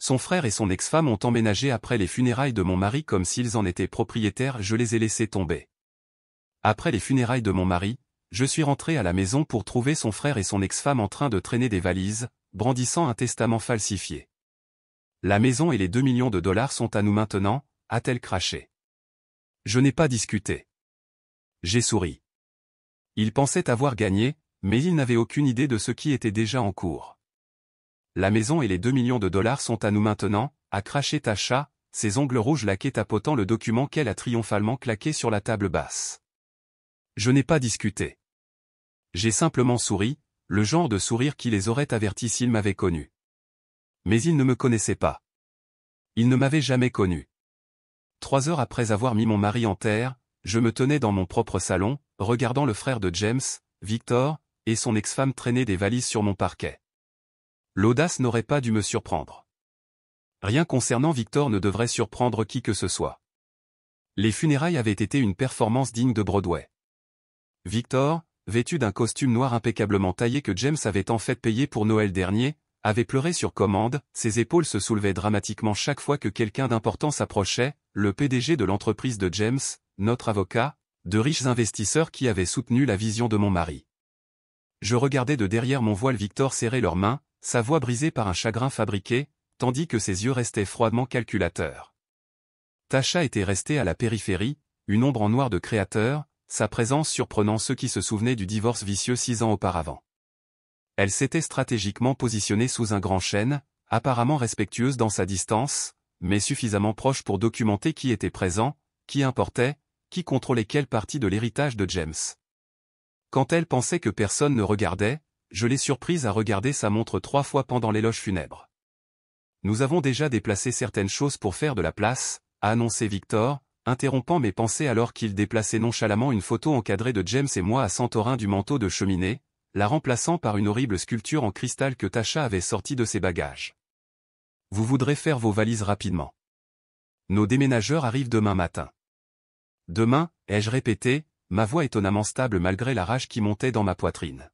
Son frère et son ex-femme ont emménagé après les funérailles de mon mari comme s'ils en étaient propriétaires, je les ai laissés tomber. Après les funérailles de mon mari, je suis rentré à la maison pour trouver son frère et son ex-femme en train de traîner des valises, brandissant un testament falsifié. La maison et les 2 millions de dollars sont à nous maintenant, a-t-elle craché. Je n'ai pas discuté. J'ai souri. Il pensait avoir gagné, mais il n'avait aucune idée de ce qui était déjà en cours. La maison et les 2 millions de dollars sont à nous maintenant, a craché Tasha, ses ongles rouges laqués tapotant le document qu'elle a triomphalement claqué sur la table basse. Je n'ai pas discuté. J'ai simplement souri, le genre de sourire qui les aurait avertis s'ils m'avaient connu. Mais ils ne me connaissaient pas. Ils ne m'avaient jamais connu. 3 heures après avoir mis mon mari en terre, je me tenais dans mon propre salon, regardant le frère de James, Victor, et son ex-femme traîner des valises sur mon parquet. L'audace n'aurait pas dû me surprendre. Rien concernant Victor ne devrait surprendre qui que ce soit. Les funérailles avaient été une performance digne de Broadway. Victor, vêtu d'un costume noir impeccablement taillé que James avait en fait payé pour Noël dernier, avait pleuré sur commande, ses épaules se soulevaient dramatiquement chaque fois que quelqu'un d'important s'approchait, le PDG de l'entreprise de James, notre avocat, de riches investisseurs qui avaient soutenu la vision de mon mari. Je regardais de derrière mon voile Victor serrer leurs mains, sa voix brisée par un chagrin fabriqué, tandis que ses yeux restaient froidement calculateurs. Tasha était restée à la périphérie, une ombre en noir de créateur, sa présence surprenant ceux qui se souvenaient du divorce vicieux 6 ans auparavant. Elle s'était stratégiquement positionnée sous un grand chêne, apparemment respectueuse dans sa distance, mais suffisamment proche pour documenter qui était présent, qui importait, qui contrôlait quelle partie de l'héritage de James. Quand elle pensait que personne ne regardait, je l'ai surprise à regarder sa montre 3 fois pendant l'éloge funèbre. Nous avons déjà déplacé certaines choses pour faire de la place, a annoncé Victor, interrompant mes pensées alors qu'il déplaçait nonchalamment une photo encadrée de James et moi à Santorin du manteau de cheminée, la remplaçant par une horrible sculpture en cristal que Tasha avait sortie de ses bagages. Vous voudrez faire vos valises rapidement. Nos déménageurs arrivent demain matin. Demain, ai-je répété, ma voix étonnamment stable malgré la rage qui montait dans ma poitrine.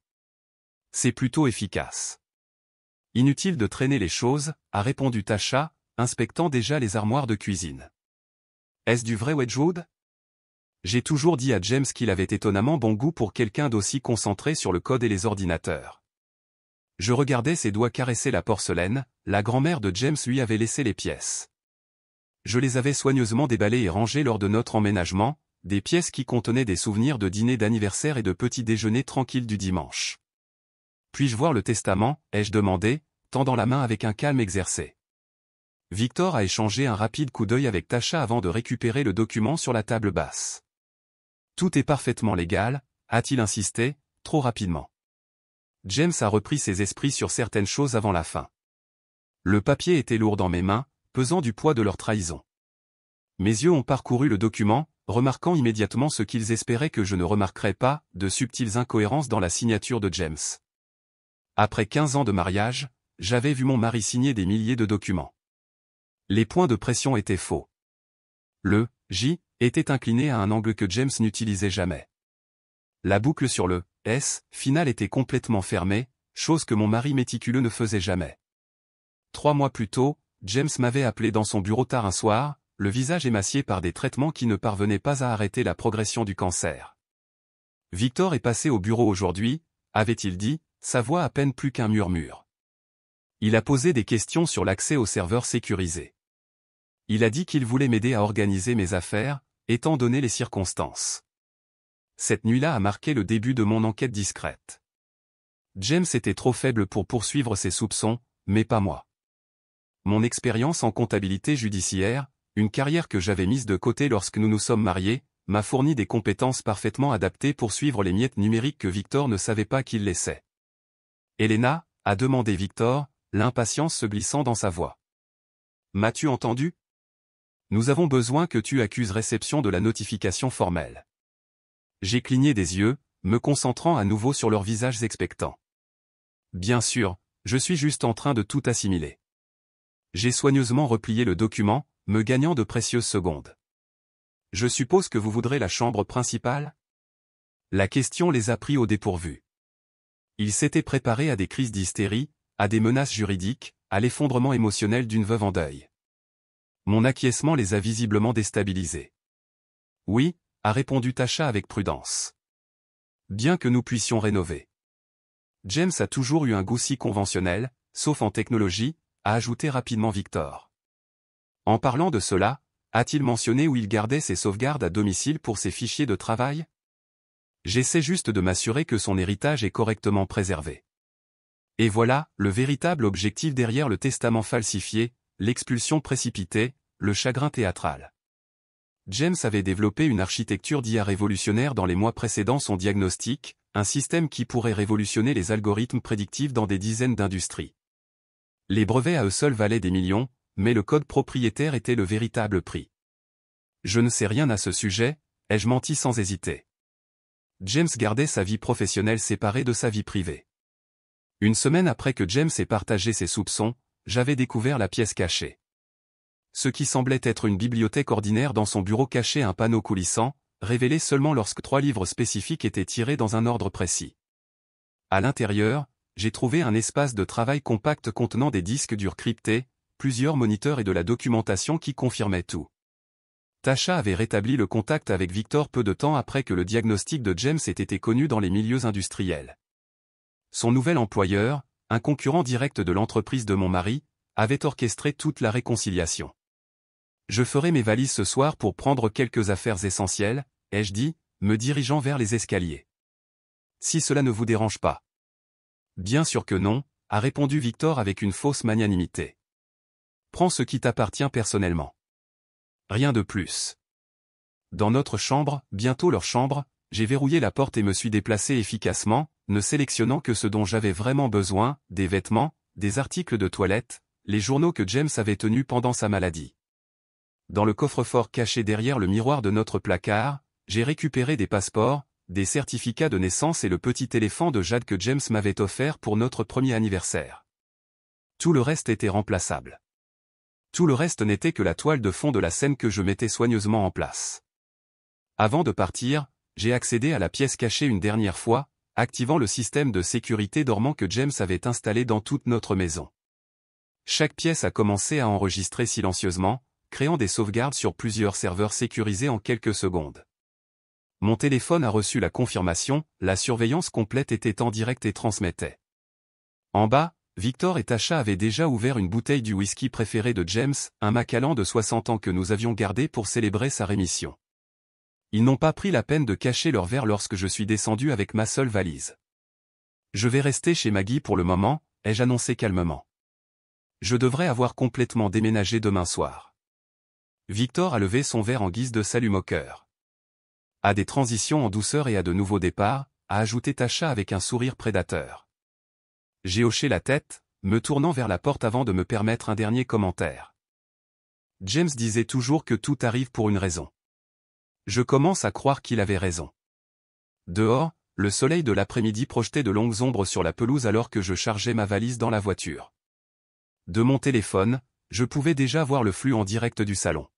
C'est plutôt efficace. Inutile de traîner les choses, a répondu Tasha, inspectant déjà les armoires de cuisine. Est-ce du vrai Wedgwood? J'ai toujours dit à James qu'il avait étonnamment bon goût pour quelqu'un d'aussi concentré sur le code et les ordinateurs. Je regardais ses doigts caresser la porcelaine, la grand-mère de James lui avait laissé les pièces. Je les avais soigneusement déballées et rangées lors de notre emménagement, des pièces qui contenaient des souvenirs de dîners d'anniversaire et de petits déjeuners tranquilles du dimanche. Puis-je voir le testament, ai-je demandé, tendant la main avec un calme exercé. Victor a échangé un rapide coup d'œil avec Tasha avant de récupérer le document sur la table basse. Tout est parfaitement légal, a-t-il insisté, trop rapidement. James a repris ses esprits sur certaines choses avant la fin. Le papier était lourd dans mes mains, pesant du poids de leur trahison. Mes yeux ont parcouru le document, remarquant immédiatement ce qu'ils espéraient que je ne remarquerais pas, de subtiles incohérences dans la signature de James. Après 15 ans de mariage, j'avais vu mon mari signer des milliers de documents. Les points de pression étaient faux. Le « J » était incliné à un angle que James n'utilisait jamais. La boucle sur le « S » final était complètement fermée, chose que mon mari méticuleux ne faisait jamais. 3 mois plus tôt, James m'avait appelé dans son bureau tard un soir, le visage émacié par des traitements qui ne parvenaient pas à arrêter la progression du cancer. Victor est passé au bureau aujourd'hui, avait-il dit, sa voix à peine plus qu'un murmure. Il a posé des questions sur l'accès aux serveurs sécurisés. Il a dit qu'il voulait m'aider à organiser mes affaires, étant donné les circonstances. Cette nuit-là a marqué le début de mon enquête discrète. James était trop faible pour poursuivre ses soupçons, mais pas moi. Mon expérience en comptabilité judiciaire, une carrière que j'avais mise de côté lorsque nous nous sommes mariés, m'a fourni des compétences parfaitement adaptées pour suivre les miettes numériques que Victor ne savait pas qu'il laissait. Elena, a demandé Victor, l'impatience se glissant dans sa voix. M'as-tu entendu? Nous avons besoin que tu accuses réception de la notification formelle. J'ai cligné des yeux, me concentrant à nouveau sur leurs visages expectants. Bien sûr, je suis juste en train de tout assimiler. J'ai soigneusement replié le document, me gagnant de précieuses secondes. Je suppose que vous voudrez la chambre principale? La question les a pris au dépourvu. Ils s'étaient préparés à des crises d'hystérie, à des menaces juridiques, à l'effondrement émotionnel d'une veuve en deuil. Mon acquiescement les a visiblement déstabilisés. Oui, a répondu Tasha avec prudence. Bien que nous puissions rénover. James a toujours eu un goût si conventionnel, sauf en technologie, a ajouté rapidement Victor. En parlant de cela, a-t-il mentionné où il gardait ses sauvegardes à domicile pour ses fichiers de travail? J'essaie juste de m'assurer que son héritage est correctement préservé. Et voilà, le véritable objectif derrière le testament falsifié, l'expulsion précipitée, le chagrin théâtral. James avait développé une architecture d'IA révolutionnaire dans les mois précédant son diagnostic, un système qui pourrait révolutionner les algorithmes prédictifs dans des dizaines d'industries. Les brevets à eux seuls valaient des millions, mais le code propriétaire était le véritable prix. Je ne sais rien à ce sujet, ai-je menti sans hésiter. James gardait sa vie professionnelle séparée de sa vie privée. Une semaine après que James ait partagé ses soupçons, j'avais découvert la pièce cachée. Ce qui semblait être une bibliothèque ordinaire dans son bureau cachait un panneau coulissant, révélé seulement lorsque 3 livres spécifiques étaient tirés dans un ordre précis. À l'intérieur, j'ai trouvé un espace de travail compact contenant des disques durs cryptés, plusieurs moniteurs et de la documentation qui confirmaient tout. Tasha avait rétabli le contact avec Victor peu de temps après que le diagnostic de James ait été connu dans les milieux industriels. Son nouvel employeur, un concurrent direct de l'entreprise de mon mari, avait orchestré toute la réconciliation. Je ferai mes valises ce soir pour prendre quelques affaires essentielles, ai-je dit, me dirigeant vers les escaliers. Si cela ne vous dérange pas. Bien sûr que non, a répondu Victor avec une fausse magnanimité. Prends ce qui t'appartient personnellement. Rien de plus. Dans notre chambre, bientôt leur chambre, j'ai verrouillé la porte et me suis déplacé efficacement, ne sélectionnant que ce dont j'avais vraiment besoin, des vêtements, des articles de toilette, les journaux que James avait tenus pendant sa maladie. Dans le coffre-fort caché derrière le miroir de notre placard, j'ai récupéré des passeports, des certificats de naissance et le petit éléphant de jade que James m'avait offert pour notre premier anniversaire. Tout le reste était remplaçable. Tout le reste n'était que la toile de fond de la scène que je mettais soigneusement en place. Avant de partir, j'ai accédé à la pièce cachée une dernière fois, activant le système de sécurité dormant que James avait installé dans toute notre maison. Chaque pièce a commencé à enregistrer silencieusement, créant des sauvegardes sur plusieurs serveurs sécurisés en quelques secondes. Mon téléphone a reçu la confirmation, la surveillance complète était en direct et transmettait. En bas, Victor et Tasha avaient déjà ouvert une bouteille du whisky préféré de James, un Macallan de 60 ans que nous avions gardé pour célébrer sa rémission. Ils n'ont pas pris la peine de cacher leur verre lorsque je suis descendu avec ma seule valise. Je vais rester chez Maggie pour le moment, ai-je annoncé calmement. Je devrais avoir complètement déménagé demain soir. Victor a levé son verre en guise de salut moqueur. À des transitions en douceur et à de nouveaux départs, a ajouté Tasha avec un sourire prédateur. J'ai hoché la tête, me tournant vers la porte avant de me permettre un dernier commentaire. James disait toujours que tout arrive pour une raison. Je commence à croire qu'il avait raison. Dehors, le soleil de l'après-midi projetait de longues ombres sur la pelouse alors que je chargeais ma valise dans la voiture. De mon téléphone, je pouvais déjà voir le flux en direct du salon.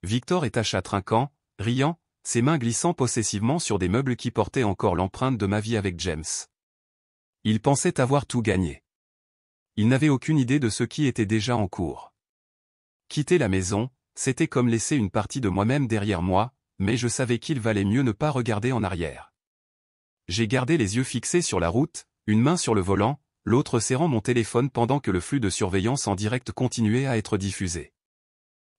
Victor et Tasha trinquant, riant, ses mains glissant possessivement sur des meubles qui portaient encore l'empreinte de ma vie avec James. Ils pensaient avoir tout gagné. Ils n'avaient aucune idée de ce qui était déjà en cours. Quitter la maison, c'était comme laisser une partie de moi-même derrière moi, mais je savais qu'il valait mieux ne pas regarder en arrière. J'ai gardé les yeux fixés sur la route, une main sur le volant, l'autre serrant mon téléphone pendant que le flux de surveillance en direct continuait à être diffusé.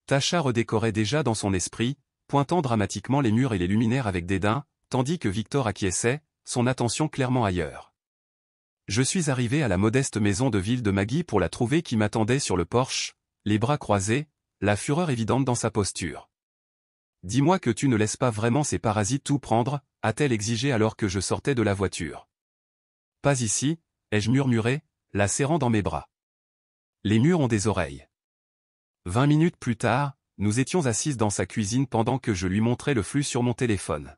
Tasha redécorait déjà dans son esprit, pointant dramatiquement les murs et les luminaires avec dédain, tandis que Victor acquiesçait, son attention clairement ailleurs. Je suis arrivé à la modeste maison de ville de Maggie pour la trouver qui m'attendait sur le porche, les bras croisés, la fureur évidente dans sa posture. « Dis-moi que tu ne laisses pas vraiment ces parasites tout prendre » a-t-elle exigé alors que je sortais de la voiture. « Pas ici » ai-je murmuré, la serrant dans mes bras. Les murs ont des oreilles. 20 minutes plus tard, nous étions assises dans sa cuisine pendant que je lui montrais le flux sur mon téléphone.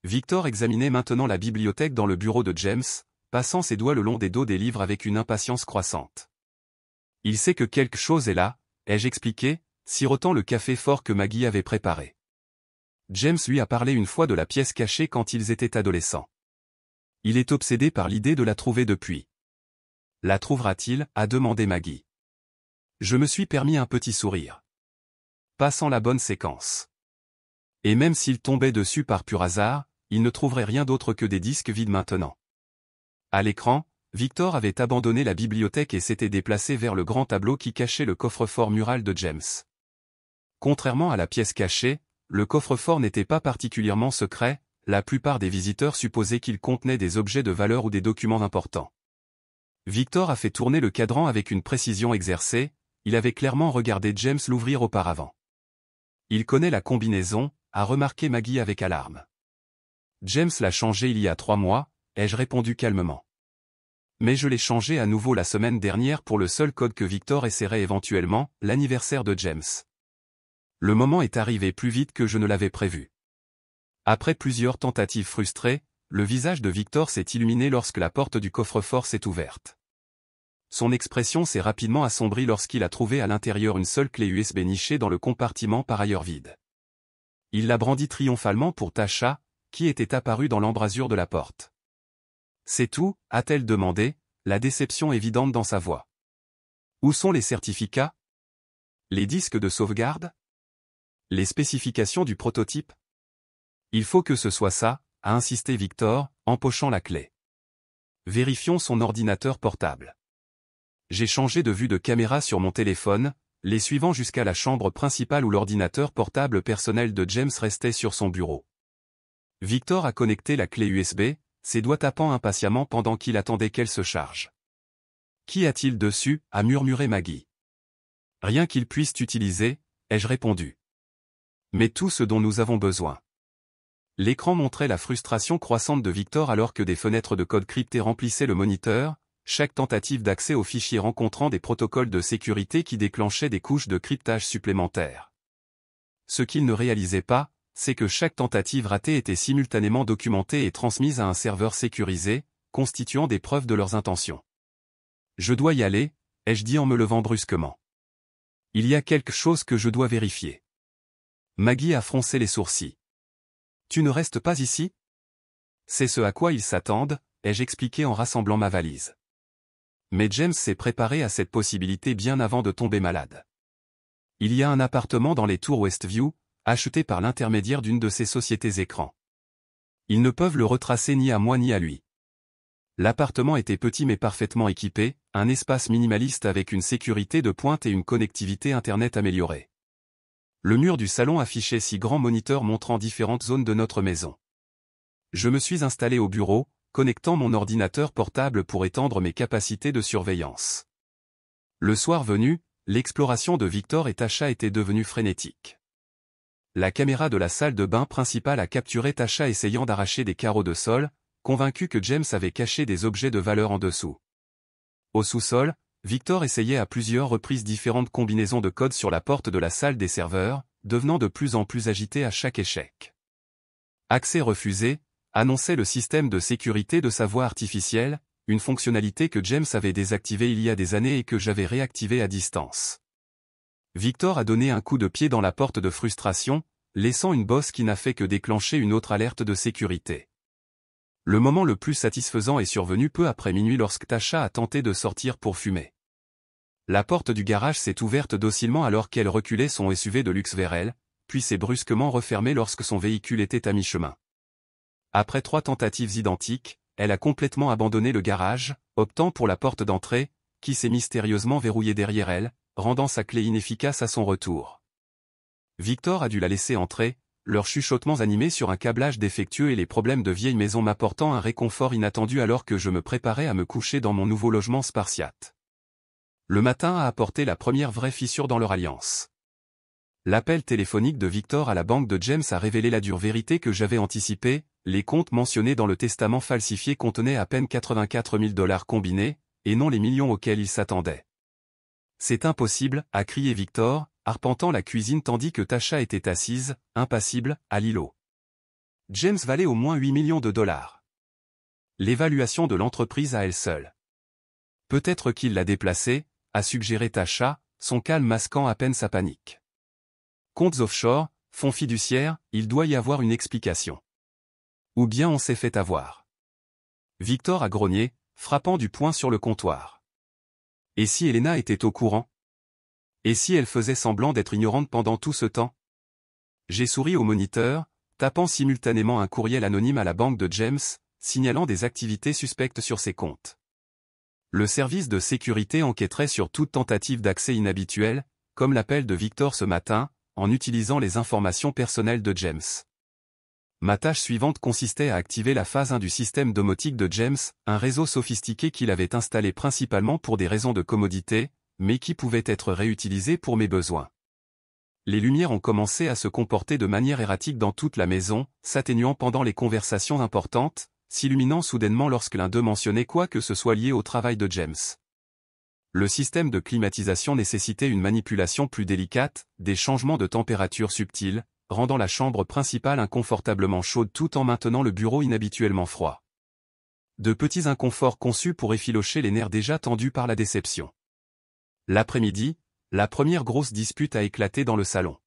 Victor examinait maintenant la bibliothèque dans le bureau de James, passant ses doigts le long des dos des livres avec une impatience croissante. Il sait que quelque chose est là, ai-je expliqué, sirotant le café fort que Maggie avait préparé. James lui a parlé une fois de la pièce cachée quand ils étaient adolescents. Il est obsédé par l'idée de la trouver depuis. La trouvera-t-il, a demandé Maggie. Je me suis permis un petit sourire. Passant la bonne séquence. Et même s'il tombait dessus par pur hasard, il ne trouverait rien d'autre que des disques vides maintenant. À l'écran, Victor avait abandonné la bibliothèque et s'était déplacé vers le grand tableau qui cachait le coffre-fort mural de James. Contrairement à la pièce cachée, le coffre-fort n'était pas particulièrement secret, la plupart des visiteurs supposaient qu'il contenait des objets de valeur ou des documents importants. Victor a fait tourner le cadran avec une précision exercée, il avait clairement regardé James l'ouvrir auparavant. Il connaît la combinaison, a remarqué Maggie avec alarme. James l'a changé il y a 3 mois, ai-je répondu calmement. Mais je l'ai changé à nouveau la semaine dernière pour le seul code que Victor essaierait éventuellement, l'anniversaire de James. Le moment est arrivé plus vite que je ne l'avais prévu. Après plusieurs tentatives frustrées, le visage de Victor s'est illuminé lorsque la porte du coffre-fort s'est ouverte. Son expression s'est rapidement assombrie lorsqu'il a trouvé à l'intérieur une seule clé USB nichée dans le compartiment par ailleurs vide. Il l'a brandie triomphalement pour Tasha, qui était apparue dans l'embrasure de la porte. « C'est tout ?» a-t-elle demandé, la déception évidente dans sa voix. « Où sont les certificats? Les disques de sauvegarde? Les spécifications du prototype? » « Il faut que ce soit ça », a insisté Victor, empochant la clé. Vérifions son ordinateur portable. J'ai changé de vue de caméra sur mon téléphone, les suivant jusqu'à la chambre principale où l'ordinateur portable personnel de James restait sur son bureau. Victor a connecté la clé USB, ses doigts tapant impatiemment pendant qu'il attendait qu'elle se charge. « Qu'y a-t-il dessus ?» a murmuré Maggie. « Rien qu'il puisse utiliser, ai-je répondu. Mais tout ce dont nous avons besoin. » L'écran montrait la frustration croissante de Victor alors que des fenêtres de code crypté remplissaient le moniteur, chaque tentative d'accès aux fichiers rencontrant des protocoles de sécurité qui déclenchaient des couches de cryptage supplémentaires. Ce qu'il ne réalisait pas, c'est que chaque tentative ratée était simultanément documentée et transmise à un serveur sécurisé, constituant des preuves de leurs intentions. « Je dois y aller », ai-je dit en me levant brusquement. « Il y a quelque chose que je dois vérifier. » Maggie a froncé les sourcils. « Tu ne restes pas ici ? » C'est ce à quoi ils s'attendent, ai-je expliqué en rassemblant ma valise. Mais James s'est préparé à cette possibilité bien avant de tomber malade. Il y a un appartement dans les tours Westview, acheté par l'intermédiaire d'une de ces sociétés écrans. Ils ne peuvent le retracer ni à moi ni à lui. L'appartement était petit mais parfaitement équipé, un espace minimaliste avec une sécurité de pointe et une connectivité Internet améliorée. Le mur du salon affichait 6 grands moniteurs montrant différentes zones de notre maison. Je me suis installé au bureau, connectant mon ordinateur portable pour étendre mes capacités de surveillance. Le soir venu, l'exploration de Victor et Tasha était devenue frénétique. La caméra de la salle de bain principale a capturé Tasha essayant d'arracher des carreaux de sol, convaincu que James avait caché des objets de valeur en dessous. Au sous-sol, Victor essayait à plusieurs reprises différentes combinaisons de codes sur la porte de la salle des serveurs, devenant de plus en plus agité à chaque échec. Accès refusé, annonçait le système de sécurité de sa voix artificielle, une fonctionnalité que James avait désactivée il y a des années et que j'avais réactivée à distance. Victor a donné un coup de pied dans la porte de frustration, laissant une bosse qui n'a fait que déclencher une autre alerte de sécurité. Le moment le plus satisfaisant est survenu peu après minuit lorsque Tasha a tenté de sortir pour fumer. La porte du garage s'est ouverte docilement alors qu'elle reculait son SUV de luxe vers elle, puis s'est brusquement refermée lorsque son véhicule était à mi-chemin. Après 3 tentatives identiques, elle a complètement abandonné le garage, optant pour la porte d'entrée, qui s'est mystérieusement verrouillée derrière elle, rendant sa clé inefficace à son retour. Victor a dû la laisser entrer, leurs chuchotements animés sur un câblage défectueux et les problèmes de vieille maison m'apportant un réconfort inattendu alors que je me préparais à me coucher dans mon nouveau logement spartiate. Le matin a apporté la première vraie fissure dans leur alliance. L'appel téléphonique de Victor à la banque de James a révélé la dure vérité que j'avais anticipée, les comptes mentionnés dans le testament falsifié contenaient à peine 84 000 $ combinés, et non les millions auxquels il s'attendait. « C'est impossible », a crié Victor, arpentant la cuisine tandis que Tasha était assise, impassible, à l'îlot. James valait au moins 8 millions de $. L'évaluation de l'entreprise à elle seule. Peut-être qu'il l'a déplacé, a suggéré Tasha, son calme masquant à peine sa panique. Comptes offshore, fonds fiduciaires, il doit y avoir une explication. Ou bien on s'est fait avoir. Victor a grogné, frappant du poing sur le comptoir. Et si Elena était au courant? Et si elle faisait semblant d'être ignorante pendant tout ce temps? J'ai souri au moniteur, tapant simultanément un courriel anonyme à la banque de James, signalant des activités suspectes sur ses comptes. Le service de sécurité enquêterait sur toute tentative d'accès inhabituel, comme l'appel de Victor ce matin, en utilisant les informations personnelles de James. Ma tâche suivante consistait à activer la phase 1 du système domotique de James, un réseau sophistiqué qu'il avait installé principalement pour des raisons de commodité, mais qui pouvait être réutilisé pour mes besoins. Les lumières ont commencé à se comporter de manière erratique dans toute la maison, s'atténuant pendant les conversations importantes, s'illuminant soudainement lorsque l'un d'eux mentionnait quoi que ce soit lié au travail de James. Le système de climatisation nécessitait une manipulation plus délicate, des changements de température subtils, rendant la chambre principale inconfortablement chaude tout en maintenant le bureau inhabituellement froid. De petits inconforts conçus pour effilocher les nerfs déjà tendus par la déception. L'après-midi, la première grosse dispute a éclaté dans le salon.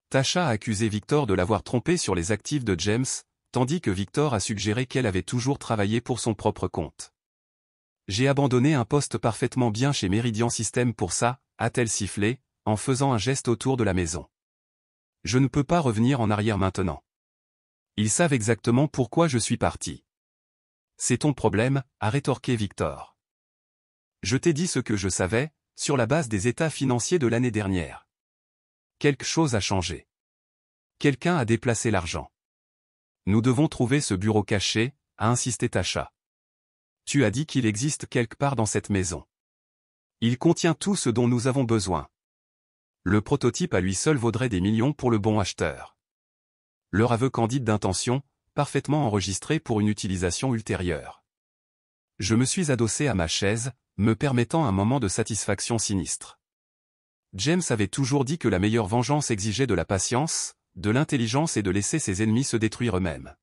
Tasha a accusé Victor de l'avoir trompé sur les actifs de James, tandis que Victor a suggéré qu'elle avait toujours travaillé pour son propre compte. J'ai abandonné un poste parfaitement bien chez Meridian System pour ça, a-t-elle sifflé, en faisant un geste autour de la maison. Je ne peux pas revenir en arrière maintenant. Ils savent exactement pourquoi je suis parti. C'est ton problème, a rétorqué Victor. Je t'ai dit ce que je savais, sur la base des états financiers de l'année dernière. Quelque chose a changé. Quelqu'un a déplacé l'argent. Nous devons trouver ce bureau caché, a insisté Tasha. Tu as dit qu'il existe quelque part dans cette maison. Il contient tout ce dont nous avons besoin. Le prototype à lui seul vaudrait des millions pour le bon acheteur. Leur aveu candide d'intention, parfaitement enregistré pour une utilisation ultérieure. Je me suis adossé à ma chaise, me permettant un moment de satisfaction sinistre. James avait toujours dit que la meilleure vengeance exigeait de la patience, de l'intelligence et de laisser ses ennemis se détruire eux-mêmes.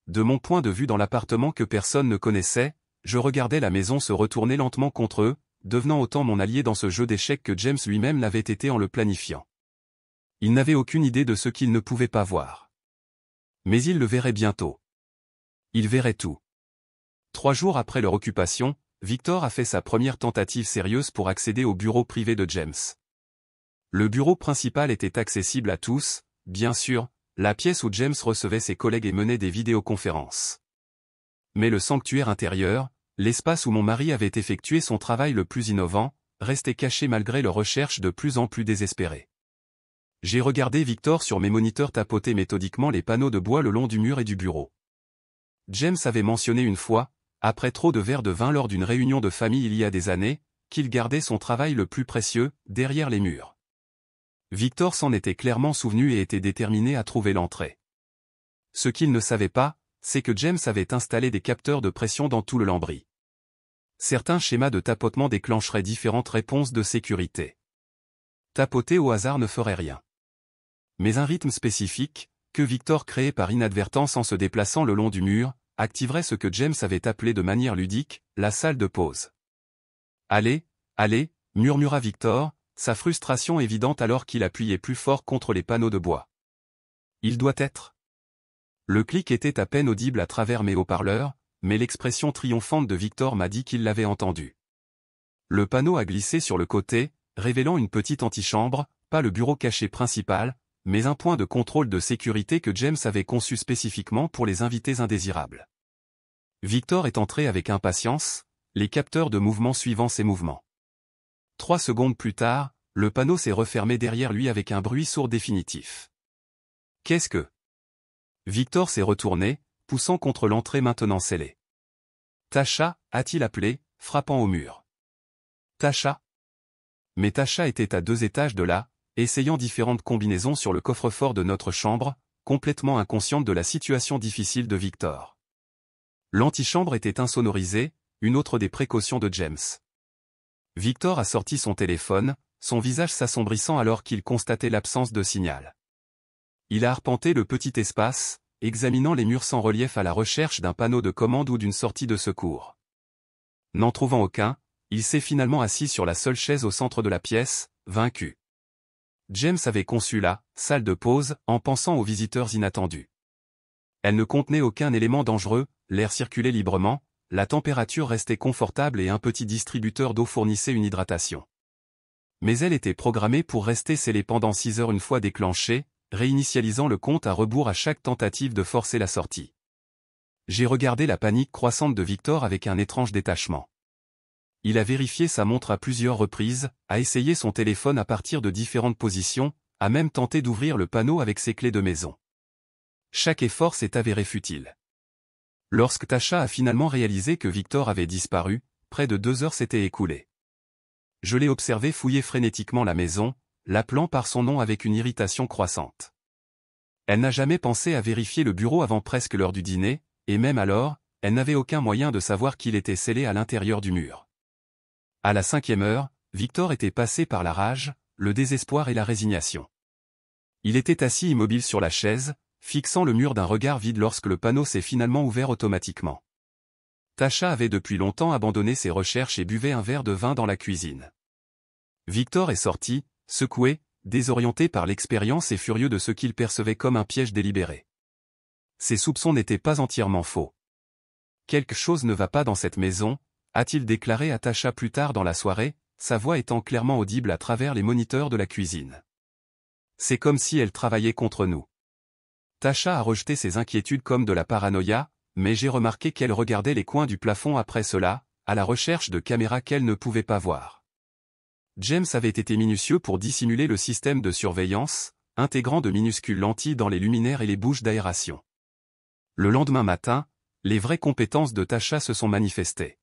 De mon point de vue dans l'appartement que personne ne connaissait, je regardais la maison se retourner lentement contre eux, devenant autant mon allié dans ce jeu d'échecs que James lui-même l'avait été en le planifiant. Il n'avait aucune idée de ce qu'il ne pouvait pas voir. Mais il le verrait bientôt. Il verrait tout. 3 jours après leur occupation, Victor a fait sa première tentative sérieuse pour accéder au bureau privé de James. Le bureau principal était accessible à tous, bien sûr, la pièce où James recevait ses collègues et menait des vidéoconférences. Mais le sanctuaire intérieur, l'espace où mon mari avait effectué son travail le plus innovant, restait caché malgré leurs recherches de plus en plus désespérées. J'ai regardé Victor sur mes moniteurs tapoter méthodiquement les panneaux de bois le long du mur et du bureau. James avait mentionné une fois, après trop de verres de vin lors d'une réunion de famille il y a des années, qu'il gardait son travail le plus précieux, derrière les murs. Victor s'en était clairement souvenu et était déterminé à trouver l'entrée. Ce qu'il ne savait pas, c'est que James avait installé des capteurs de pression dans tout le lambris. Certains schémas de tapotement déclencheraient différentes réponses de sécurité. Tapoter au hasard ne ferait rien. Mais un rythme spécifique, que Victor créait par inadvertance en se déplaçant le long du mur, activerait ce que James avait appelé de manière ludique, la salle de pause. « Allez, allez » murmura Victor, sa frustration évidente alors qu'il appuyait plus fort contre les panneaux de bois. « Il doit être. » Le clic était à peine audible à travers mes haut-parleurs, mais l'expression triomphante de Victor m'a dit qu'il l'avait entendu. Le panneau a glissé sur le côté, révélant une petite antichambre, pas le bureau caché principal, mais un point de contrôle de sécurité que James avait conçu spécifiquement pour les invités indésirables. Victor est entré avec impatience, les capteurs de mouvement suivant ses mouvements. 3 secondes plus tard, le panneau s'est refermé derrière lui avec un bruit sourd définitif. Qu'est-ce que... Victor s'est retourné, poussant contre l'entrée maintenant scellée. Tasha, a-t-il appelé, frappant au mur. Tasha. Mais Tasha était à 2 étages de là, essayant différentes combinaisons sur le coffre-fort de notre chambre, complètement inconsciente de la situation difficile de Victor. L'antichambre était insonorisée, une autre des précautions de James. Victor a sorti son téléphone, son visage s'assombrissant alors qu'il constatait l'absence de signal. Il a arpenté le petit espace, examinant les murs sans relief à la recherche d'un panneau de commande ou d'une sortie de secours. N'en trouvant aucun, il s'est finalement assis sur la seule chaise au centre de la pièce, vaincu. James avait conçu la salle de pause en pensant aux visiteurs inattendus. Elle ne contenait aucun élément dangereux, l'air circulait librement, la température restait confortable et un petit distributeur d'eau fournissait une hydratation. Mais elle était programmée pour rester scellée pendant 6 heures une fois déclenchée, réinitialisant le compte à rebours à chaque tentative de forcer la sortie. J'ai regardé la panique croissante de Victor avec un étrange détachement. Il a vérifié sa montre à plusieurs reprises, a essayé son téléphone à partir de différentes positions, a même tenté d'ouvrir le panneau avec ses clés de maison. Chaque effort s'est avéré futile. Lorsque Tasha a finalement réalisé que Victor avait disparu, près de 2 heures s'étaient écoulées. Je l'ai observé fouiller frénétiquement la maison, l'appelant par son nom avec une irritation croissante. Elle n'a jamais pensé à vérifier le bureau avant presque l'heure du dîner, et même alors, elle n'avait aucun moyen de savoir qu'il était scellé à l'intérieur du mur. À la 5e heure, Victor était passé par la rage, le désespoir et la résignation. Il était assis immobile sur la chaise, fixant le mur d'un regard vide lorsque le panneau s'est finalement ouvert automatiquement. Tasha avait depuis longtemps abandonné ses recherches et buvait un verre de vin dans la cuisine. Victor est sorti, secoué, désorienté par l'expérience et furieux de ce qu'il percevait comme un piège délibéré. Ses soupçons n'étaient pas entièrement faux. Quelque chose ne va pas dans cette maison, a-t-il déclaré à Tasha plus tard dans la soirée, sa voix étant clairement audible à travers les moniteurs de la cuisine. C'est comme si elle travaillait contre nous. Tasha a rejeté ses inquiétudes comme de la paranoïa, mais j'ai remarqué qu'elle regardait les coins du plafond après cela, à la recherche de caméras qu'elle ne pouvait pas voir. James avait été minutieux pour dissimuler le système de surveillance, intégrant de minuscules lentilles dans les luminaires et les bouches d'aération. Le lendemain matin, les vraies compétences de Tasha se sont manifestées.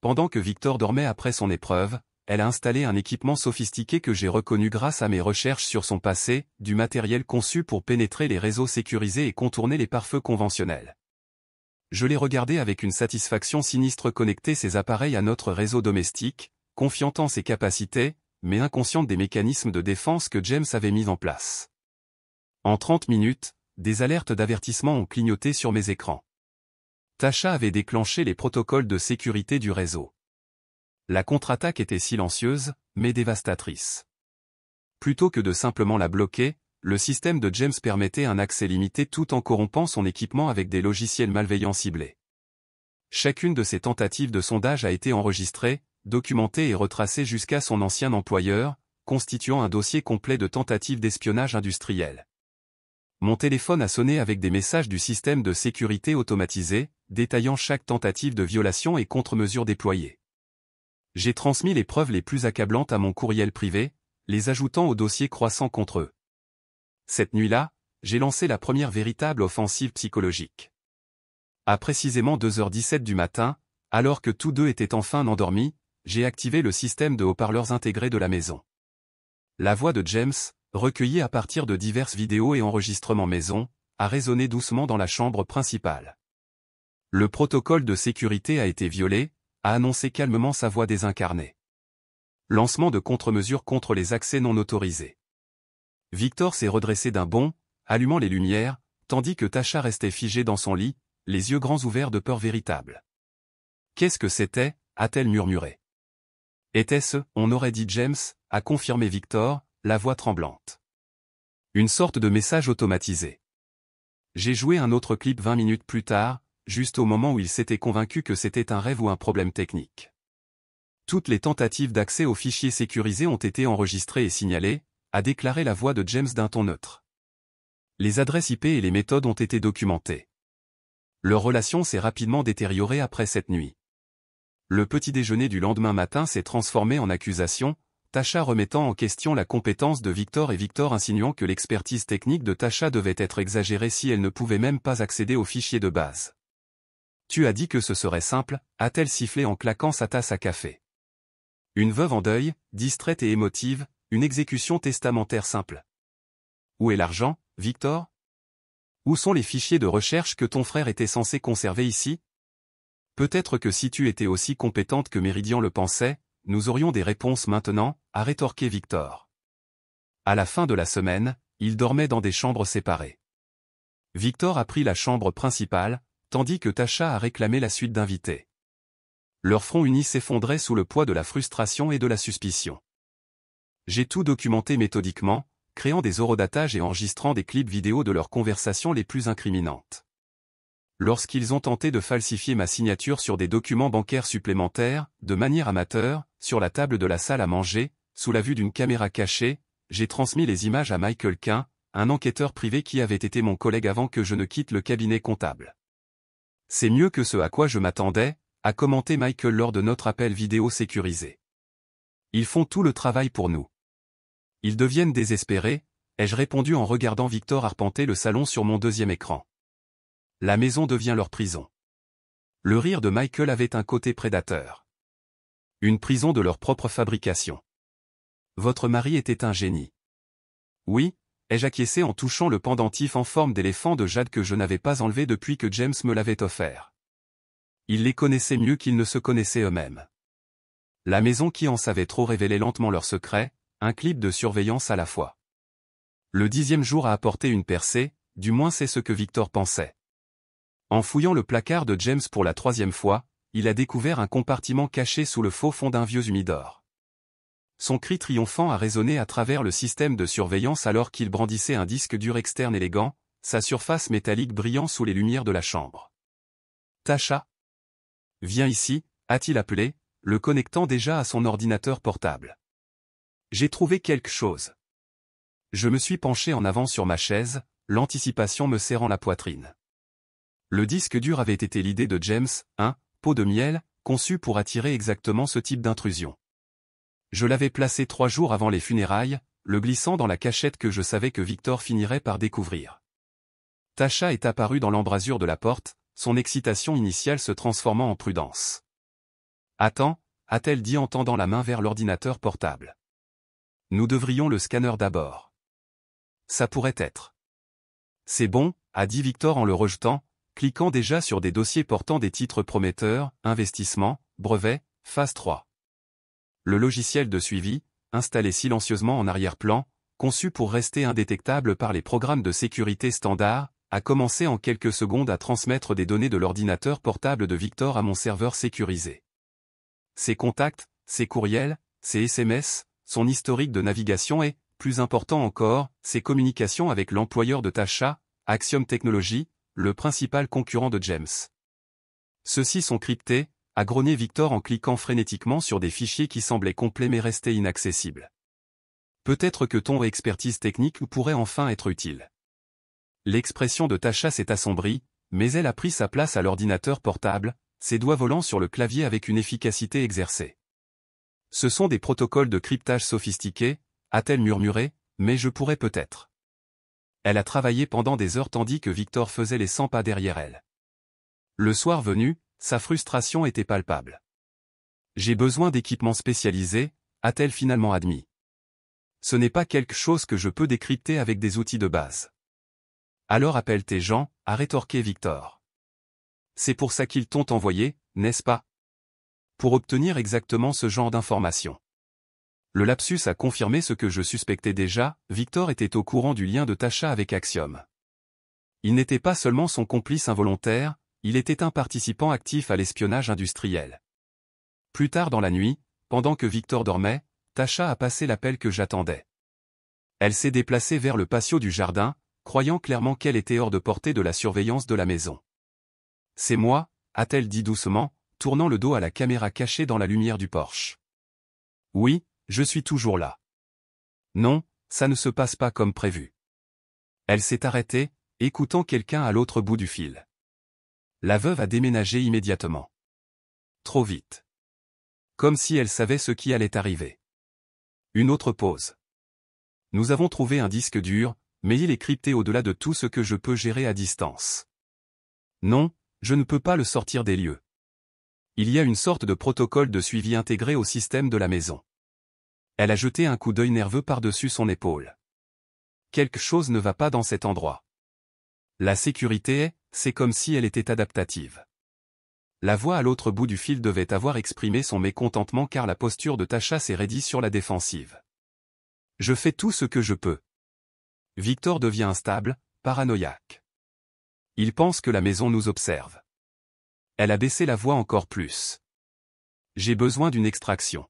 Pendant que Victor dormait après son épreuve, elle a installé un équipement sophistiqué que j'ai reconnu grâce à mes recherches sur son passé, du matériel conçu pour pénétrer les réseaux sécurisés et contourner les pare-feux conventionnels. Je l'ai regardé avec une satisfaction sinistre connecter ces appareils à notre réseau domestique, confiant en ses capacités, mais inconsciente des mécanismes de défense que James avait mis en place. En 30 minutes, des alertes d'avertissement ont clignoté sur mes écrans. Tasha avait déclenché les protocoles de sécurité du réseau. La contre-attaque était silencieuse, mais dévastatrice. Plutôt que de simplement la bloquer, le système de James permettait un accès limité tout en corrompant son équipement avec des logiciels malveillants ciblés. Chacune de ces tentatives de sondage a été enregistrée, documentée et retracée jusqu'à son ancien employeur, constituant un dossier complet de tentatives d'espionnage industriel. Mon téléphone a sonné avec des messages du système de sécurité automatisé, détaillant chaque tentative de violation et contre-mesure déployée. J'ai transmis les preuves les plus accablantes à mon courriel privé, les ajoutant au dossier croissant contre eux. Cette nuit-là, j'ai lancé la première véritable offensive psychologique. À précisément 2h17 du matin, alors que tous deux étaient enfin endormis, j'ai activé le système de haut-parleurs intégrés de la maison. La voix de James, recueillie à partir de diverses vidéos et enregistrements maison, a résonné doucement dans la chambre principale. Le protocole de sécurité a été violé, a annoncé calmement sa voix désincarnée. Lancement de contre-mesures contre les accès non autorisés. Victor s'est redressé d'un bond, allumant les lumières, tandis que Tasha restait figée dans son lit, les yeux grands ouverts de peur véritable. Qu'est-ce que c'était, a-t-elle murmuré. Était-ce, on aurait dit James, a confirmé Victor, la voix tremblante. Une sorte de message automatisé. J'ai joué un autre clip 20 minutes plus tard, juste au moment où il s'était convaincu que c'était un rêve ou un problème technique. Toutes les tentatives d'accès aux fichiers sécurisés ont été enregistrées et signalées, a déclaré la voix de James d'un ton neutre. Les adresses IP et les méthodes ont été documentées. Leur relation s'est rapidement détériorée après cette nuit. Le petit déjeuner du lendemain matin s'est transformé en accusation, Tasha remettant en question la compétence de Victor et Victor insinuant que l'expertise technique de Tasha devait être exagérée si elle ne pouvait même pas accéder aux fichiers de base. Tu as dit que ce serait simple, a-t-elle sifflé en claquant sa tasse à café. Une veuve en deuil, distraite et émotive, une exécution testamentaire simple. Où est l'argent, Victor? Où sont les fichiers de recherche que ton frère était censé conserver ici? Peut-être que si tu étais aussi compétente que Méridian le pensait, nous aurions des réponses maintenant, a rétorqué Victor. À la fin de la semaine, ils dormaient dans des chambres séparées. Victor a pris la chambre principale, tandis que Tasha a réclamé la suite d'invités. Leurs fronts unis s'effondraient sous le poids de la frustration et de la suspicion. J'ai tout documenté méthodiquement, créant des horodatages et enregistrant des clips vidéo de leurs conversations les plus incriminantes. lorsqu'ils ont tenté de falsifier ma signature sur des documents bancaires supplémentaires, de manière amateur, sur la table de la salle à manger, sous la vue d'une caméra cachée, j'ai transmis les images à Michael Quinn, un enquêteur privé qui avait été mon collègue avant que je ne quitte le cabinet comptable. C'est mieux que ce à quoi je m'attendais, a commenté Michael lors de notre appel vidéo sécurisé. Ils font tout le travail pour nous. Ils deviennent désespérés, ai-je répondu en regardant Victor arpenter le salon sur mon deuxième écran. La maison devient leur prison. Le rire de Michael avait un côté prédateur. Une prison de leur propre fabrication. Votre mari était un génie. Oui, ai-je acquiescé en touchant le pendentif en forme d'éléphant de jade que je n'avais pas enlevé depuis que James me l'avait offert. Ils les connaissaient mieux qu'ils ne se connaissaient eux-mêmes. La maison qui en savait trop révélait lentement leurs secrets, un clip de surveillance à la fois. Le 10e jour a apporté une percée, du moins c'est ce que Victor pensait. En fouillant le placard de James pour la 3e fois, il a découvert un compartiment caché sous le faux fond d'un vieux humidor. Son cri triomphant a résonné à travers le système de surveillance alors qu'il brandissait un disque dur externe élégant, sa surface métallique brillant sous les lumières de la chambre. Tasha. Viens ici, a-t-il appelé, le connectant déjà à son ordinateur portable. J'ai trouvé quelque chose. Je me suis penché en avant sur ma chaise, l'anticipation me serrant la poitrine. Le disque dur avait été l'idée de James, un pot de miel, conçu pour attirer exactement ce type d'intrusion. Je l'avais placé 3 jours avant les funérailles, le glissant dans la cachette que je savais que Victor finirait par découvrir. Tasha est apparue dans l'embrasure de la porte, son excitation initiale se transformant en prudence. « Attends » a-t-elle dit en tendant la main vers l'ordinateur portable. « Nous devrions le scanner d'abord. »« Ça pourrait être. »« C'est bon » a dit Victor en le rejetant, cliquant déjà sur des dossiers portant des titres prometteurs, investissement, brevet, phase 3. Le logiciel de suivi, installé silencieusement en arrière-plan, conçu pour rester indétectable par les programmes de sécurité standards, a commencé en quelques secondes à transmettre des données de l'ordinateur portable de Victor à mon serveur sécurisé. Ses contacts, ses courriels, ses SMS, son historique de navigation et, plus important encore, ses communications avec l'employeur de Tasha, Axiom Technologies, le principal concurrent de James. Ceux-ci sont cryptés, a grogné Victor en cliquant frénétiquement sur des fichiers qui semblaient complets mais restaient inaccessibles. Peut-être que ton expertise technique pourrait enfin être utile. L'expression de Tasha s'est assombrie, mais elle a pris sa place à l'ordinateur portable, ses doigts volant sur le clavier avec une efficacité exercée. Ce sont des protocoles de cryptage sophistiqués, a-t-elle murmuré, mais je pourrais peut-être. Elle a travaillé pendant des heures tandis que Victor faisait les 100 pas derrière elle. Le soir venu, sa frustration était palpable. J'ai besoin d'équipements spécialisés, a-t-elle finalement admis. Ce n'est pas quelque chose que je peux décrypter avec des outils de base. Alors appelle tes gens, a rétorqué Victor. C'est pour ça qu'ils t'ont envoyé, n'est-ce pas? Pour obtenir exactement ce genre d'informations. Le lapsus a confirmé ce que je suspectais déjà, Victor était au courant du lien de Tasha avec Axiom. Il n'était pas seulement son complice involontaire, il était un participant actif à l'espionnage industriel. Plus tard dans la nuit, pendant que Victor dormait, Tasha a passé l'appel que j'attendais. Elle s'est déplacée vers le patio du jardin, croyant clairement qu'elle était hors de portée de la surveillance de la maison. « C'est moi » a-t-elle dit doucement, tournant le dos à la caméra cachée dans la lumière du porche. « Oui, je suis toujours là. »« Non, ça ne se passe pas comme prévu. » Elle s'est arrêtée, écoutant quelqu'un à l'autre bout du fil. La veuve a déménagé immédiatement. Trop vite. Comme si elle savait ce qui allait arriver. Une autre pause. Nous avons trouvé un disque dur, mais il est crypté au-delà de tout ce que je peux gérer à distance. Non, je ne peux pas le sortir des lieux. Il y a une sorte de protocole de suivi intégré au système de la maison. Elle a jeté un coup d'œil nerveux par-dessus son épaule. Quelque chose ne va pas dans cet endroit. La sécurité c'est comme si elle était adaptative. La voix à l'autre bout du fil devait avoir exprimé son mécontentement car la posture de Tasha s'est raidie sur la défensive. Je fais tout ce que je peux. Victor devient instable, paranoïaque. Il pense que la maison nous observe. Elle a baissé la voix encore plus. J'ai besoin d'une extraction.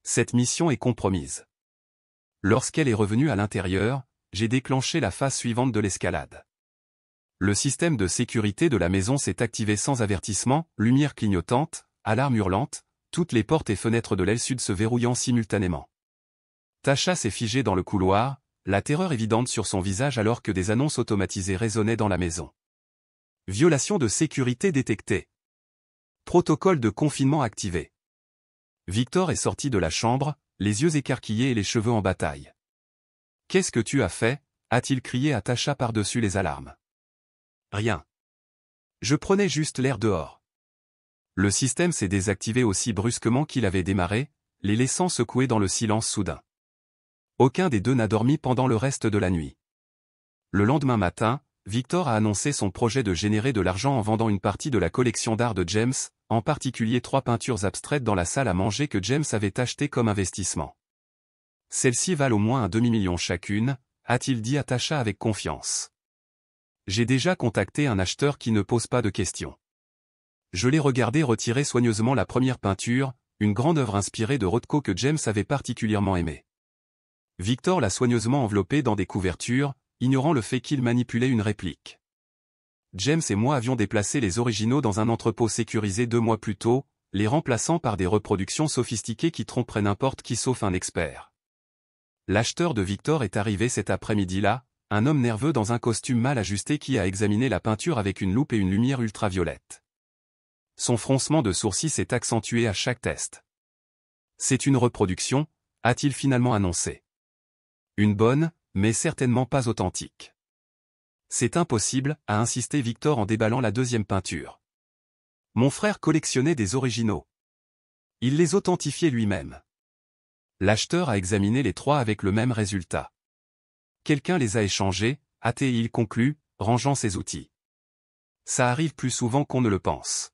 Cette mission est compromise. Lorsqu'elle est revenue à l'intérieur, j'ai déclenché la phase suivante de l'escalade. Le système de sécurité de la maison s'est activé sans avertissement, lumière clignotante, alarme hurlante, toutes les portes et fenêtres de l'aile sud se verrouillant simultanément. Tasha s'est figée dans le couloir, la terreur évidente sur son visage alors que des annonces automatisées résonnaient dans la maison. Violation de sécurité détectée. Protocole de confinement activé. Victor est sorti de la chambre, les yeux écarquillés et les cheveux en bataille. « Qu'est-ce que tu as fait ?» a-t-il crié à Tasha par-dessus les alarmes. « Rien. Je prenais juste l'air dehors. » Le système s'est désactivé aussi brusquement qu'il avait démarré, les laissant secouer dans le silence soudain. Aucun des deux n'a dormi pendant le reste de la nuit. Le lendemain matin, Victor a annoncé son projet de générer de l'argent en vendant une partie de la collection d'art de James, en particulier 3 peintures abstraites dans la salle à manger que James avait achetées comme investissement. Celles-ci valent au moins un demi-million chacune, a-t-il dit à Tasha avec confiance. J'ai déjà contacté un acheteur qui ne pose pas de questions. Je l'ai regardé retirer soigneusement la première peinture, une grande œuvre inspirée de Rothko que James avait particulièrement aimée. Victor l'a soigneusement enveloppée dans des couvertures, ignorant le fait qu'il manipulait une réplique. James et moi avions déplacé les originaux dans un entrepôt sécurisé 2 mois plus tôt, les remplaçant par des reproductions sophistiquées qui tromperaient n'importe qui sauf un expert. L'acheteur de Victor est arrivé cet après-midi-là, un homme nerveux dans un costume mal ajusté qui a examiné la peinture avec une loupe et une lumière ultraviolette. Son froncement de sourcils s'est accentué à chaque test. C'est une reproduction, a-t-il finalement annoncé. Une bonne, mais certainement pas authentique. C'est impossible, a insisté Victor en déballant la deuxième peinture. Mon frère collectionnait des originaux. Il les authentifiait lui-même. L'acheteur a examiné les 3 avec le même résultat. Quelqu'un les a échangés, a-t-il conclu, rangeant ses outils. Ça arrive plus souvent qu'on ne le pense.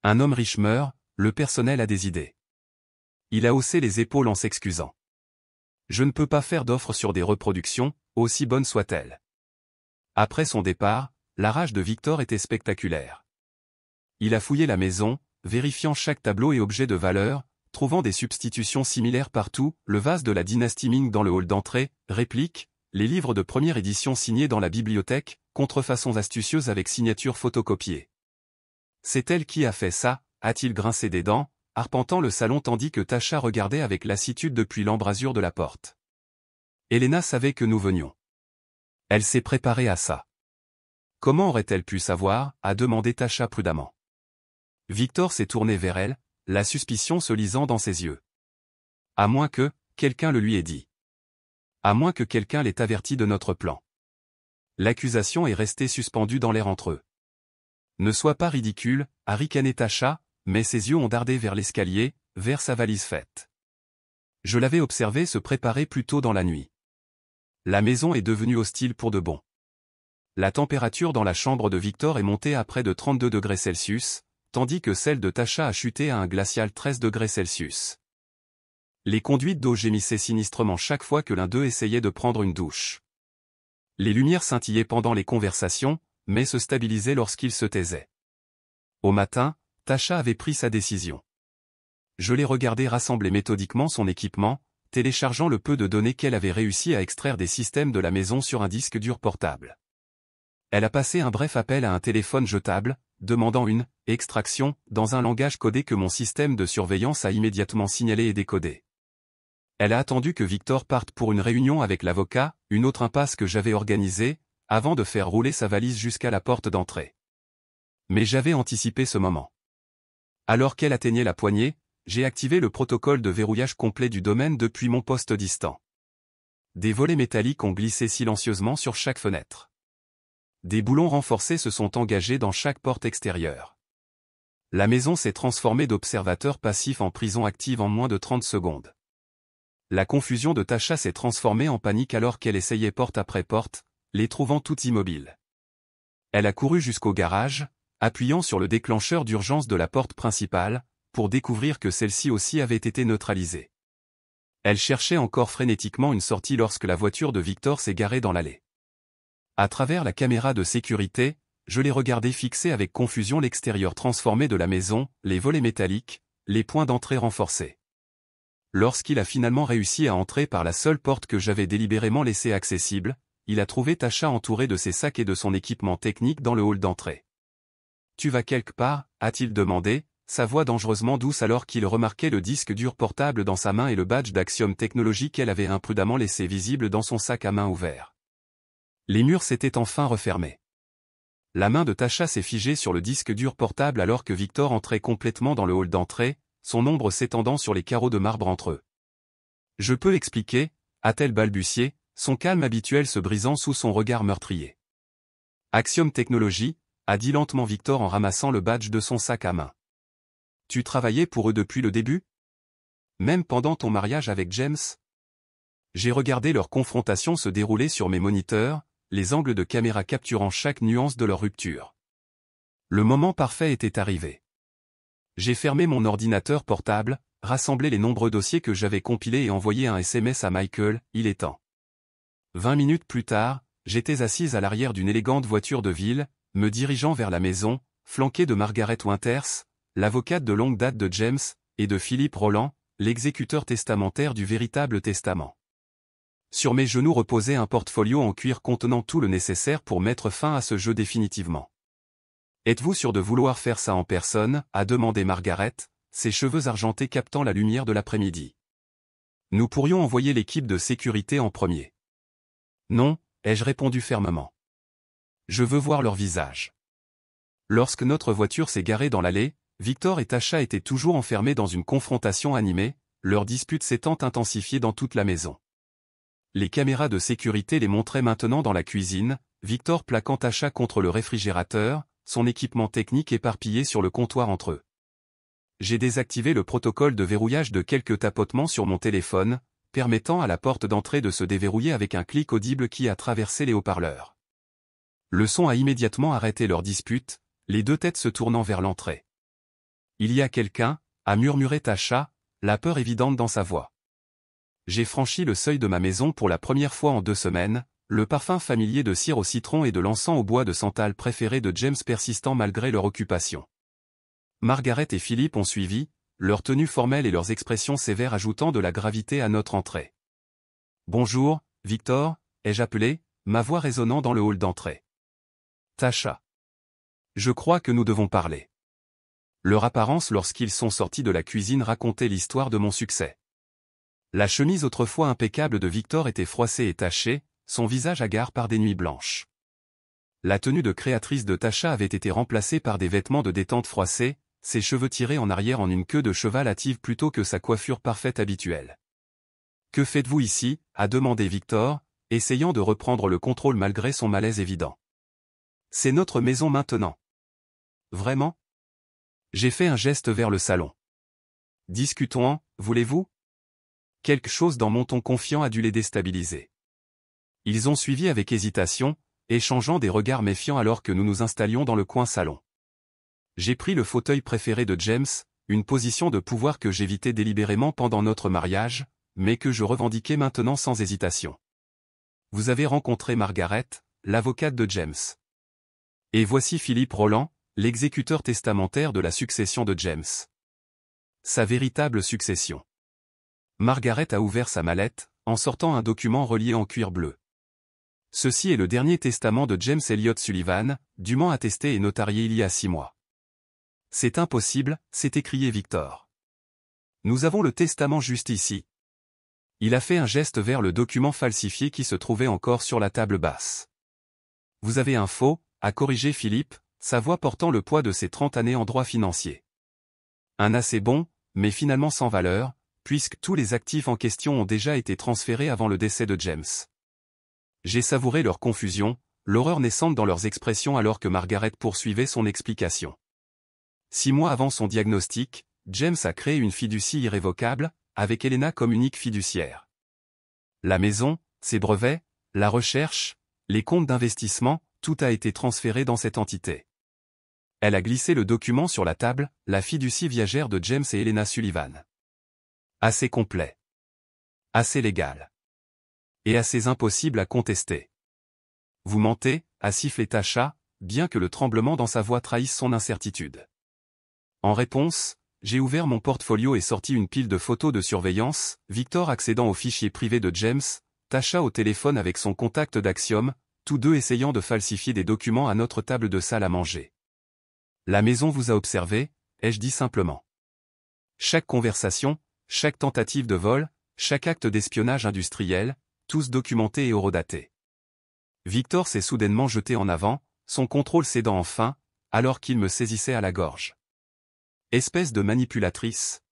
Un homme riche meurt, le personnel a des idées. Il a haussé les épaules en s'excusant. Je ne peux pas faire d'offres sur des reproductions, aussi bonnes soient-elles. Après son départ, la rage de Victor était spectaculaire. Il a fouillé la maison, vérifiant chaque tableau et objet de valeur, trouvant des substitutions similaires partout, le vase de la dynastie Ming dans le hall d'entrée, répliques, les livres de première édition signés dans la bibliothèque, contrefaçons astucieuses avec signatures photocopiées. C'est elle qui a fait ça, a-t-il grincé des dents, arpentant le salon tandis que Tasha regardait avec lassitude depuis l'embrasure de la porte. Elena savait que nous venions. Elle s'est préparée à ça. Comment aurait-elle pu savoir, a demandé Tasha prudemment. Victor s'est tourné vers elle, la suspicion se lisant dans ses yeux. À moins que, quelqu'un le lui ait dit. À moins que quelqu'un l'ait averti de notre plan. L'accusation est restée suspendue dans l'air entre eux. Ne sois pas ridicule, a ricané Tasha, mais ses yeux ont dardé vers l'escalier, vers sa valise faite. Je l'avais observé se préparer plus tôt dans la nuit. La maison est devenue hostile pour de bon. La température dans la chambre de Victor est montée à près de 32 degrés Celsius, tandis que celle de Tasha a chuté à un glacial 13 degrés Celsius. Les conduites d'eau gémissaient sinistrement chaque fois que l'un d'eux essayait de prendre une douche. Les lumières scintillaient pendant les conversations, mais se stabilisaient lorsqu'ils se taisaient. Au matin, Tasha avait pris sa décision. Je l'ai regardé rassembler méthodiquement son équipement, téléchargeant le peu de données qu'elle avait réussi à extraire des systèmes de la maison sur un disque dur portable. Elle a passé un bref appel à un téléphone jetable, demandant une « extraction » dans un langage codé que mon système de surveillance a immédiatement signalé et décodé. Elle a attendu que Victor parte pour une réunion avec l'avocat, une autre impasse que j'avais organisée, avant de faire rouler sa valise jusqu'à la porte d'entrée. Mais j'avais anticipé ce moment. Alors qu'elle atteignait la poignée, j'ai activé le protocole de verrouillage complet du domaine depuis mon poste distant. Des volets métalliques ont glissé silencieusement sur chaque fenêtre. Des boulons renforcés se sont engagés dans chaque porte extérieure. La maison s'est transformée d'observateur passif en prison active en moins de 30 secondes. La confusion de Tasha s'est transformée en panique alors qu'elle essayait porte après porte, les trouvant toutes immobiles. Elle a couru jusqu'au garage, appuyant sur le déclencheur d'urgence de la porte principale, pour découvrir que celle-ci aussi avait été neutralisée. Elle cherchait encore frénétiquement une sortie lorsque la voiture de Victor s'est garée dans l'allée. À travers la caméra de sécurité, je l'ai regardé fixer avec confusion l'extérieur transformé de la maison, les volets métalliques, les points d'entrée renforcés. Lorsqu'il a finalement réussi à entrer par la seule porte que j'avais délibérément laissée accessible, il a trouvé Tasha entourée de ses sacs et de son équipement technique dans le hall d'entrée. « Tu vas quelque part ?» a-t-il demandé, sa voix dangereusement douce alors qu'il remarquait le disque dur portable dans sa main et le badge d'Axiom Technologies qu'elle avait imprudemment laissé visible dans son sac à main ouvert. Les murs s'étaient enfin refermés. La main de Tasha s'est figée sur le disque dur portable alors que Victor entrait complètement dans le hall d'entrée, son ombre s'étendant sur les carreaux de marbre entre eux. « Je peux expliquer » a-t-elle balbutié, son calme habituel se brisant sous son regard meurtrier. « Axiom Technologies » a dit lentement Victor en ramassant le badge de son sac à main. « Tu travaillais pour eux depuis le début ? Même pendant ton mariage avec James ? » J'ai regardé leur confrontation se dérouler sur mes moniteurs, les angles de caméra capturant chaque nuance de leur rupture. Le moment parfait était arrivé. J'ai fermé mon ordinateur portable, rassemblé les nombreux dossiers que j'avais compilés et envoyé un SMS à Michael, il est temps. 20 minutes plus tard, j'étais assise à l'arrière d'une élégante voiture de ville, me dirigeant vers la maison, flanquée de Margaret Winters, l'avocate de longue date de James, et de Philippe Roland, l'exécuteur testamentaire du véritable testament. Sur mes genoux reposait un portfolio en cuir contenant tout le nécessaire pour mettre fin à ce jeu définitivement. « Êtes-vous sûr de vouloir faire ça en personne ?» a demandé Margaret, ses cheveux argentés captant la lumière de l'après-midi. « Nous pourrions envoyer l'équipe de sécurité en premier. »« Non » ai-je répondu fermement. « Je veux voir leur visage. » Lorsque notre voiture s'est garée dans l'allée, Victor et Tasha étaient toujours enfermés dans une confrontation animée, leur dispute s'étant intensifiée dans toute la maison. Les caméras de sécurité les montraient maintenant dans la cuisine, Victor plaquant Tasha contre le réfrigérateur, son équipement technique éparpillé sur le comptoir entre eux. J'ai désactivé le protocole de verrouillage de quelques tapotements sur mon téléphone, permettant à la porte d'entrée de se déverrouiller avec un clic audible qui a traversé les haut-parleurs. Le son a immédiatement arrêté leur dispute, les deux têtes se tournant vers l'entrée. « Il y a quelqu'un » a murmuré Tasha, la peur évidente dans sa voix. J'ai franchi le seuil de ma maison pour la première fois en 2 semaines, le parfum familier de cire au citron et de l'encens au bois de santal préféré de James persistant malgré leur occupation. Margaret et Philippe ont suivi, leur tenue formelle et leurs expressions sévères ajoutant de la gravité à notre entrée. « Bonjour, Victor » ai-je appelé, ma voix résonnant dans le hall d'entrée. « Tasha. Je crois que nous devons parler. » Leur apparence lorsqu'ils sont sortis de la cuisine racontait l'histoire de mon succès. La chemise autrefois impeccable de Victor était froissée et tachée, son visage hagard par des nuits blanches. La tenue de créatrice de Tasha avait été remplacée par des vêtements de détente froissés, ses cheveux tirés en arrière en une queue de cheval hâtive plutôt que sa coiffure parfaite habituelle. « Que faites-vous ici ?» a demandé Victor, essayant de reprendre le contrôle malgré son malaise évident. « C'est notre maison maintenant. »« Vraiment ?» J'ai fait un geste vers le salon. « Discutons-en, voulez-vous ?» Quelque chose dans mon ton confiant a dû les déstabiliser. Ils ont suivi avec hésitation, échangeant des regards méfiants alors que nous nous installions dans le coin salon. J'ai pris le fauteuil préféré de James, une position de pouvoir que j'évitais délibérément pendant notre mariage, mais que je revendiquais maintenant sans hésitation. Vous avez rencontré Margaret, l'avocate de James. Et voici Philippe Roland, l'exécuteur testamentaire de la succession de James. Sa véritable succession. Margaret a ouvert sa mallette, en sortant un document relié en cuir bleu. Ceci est le dernier testament de James Elliott Sullivan, dûment attesté et notarié il y a 6 mois. C'est impossible, s'est écrié Victor. Nous avons le testament juste ici. Il a fait un geste vers le document falsifié qui se trouvait encore sur la table basse. Vous avez un faux, a corrigé Philippe, sa voix portant le poids de ses 30 années en droit financier. Un assez bon, mais finalement sans valeur, puisque tous les actifs en question ont déjà été transférés avant le décès de James. J'ai savouré leur confusion, l'horreur naissante dans leurs expressions alors que Margaret poursuivait son explication. 6 mois avant son diagnostic, James a créé une fiducie irrévocable, avec Elena comme unique fiduciaire. La maison, ses brevets, la recherche, les comptes d'investissement, tout a été transféré dans cette entité. Elle a glissé le document sur la table, la fiducie viagère de James et Elena Sullivan. Assez complet. Assez légal. Et assez impossible à contester. Vous mentez, a sifflé Tasha, bien que le tremblement dans sa voix trahisse son incertitude. En réponse, j'ai ouvert mon portfolio et sorti une pile de photos de surveillance, Victor accédant au fichier privé de James, Tasha au téléphone avec son contact d'Axiom, tous deux essayant de falsifier des documents à notre table de salle à manger. La maison vous a observé, ai-je dit simplement. Chaque conversation, chaque tentative de vol, chaque acte d'espionnage industriel, tous documentés et horodatés. Victor s'est soudainement jeté en avant, son contrôle cédant enfin, alors qu'il me saisissait à la gorge. Espèce de manipulatrice.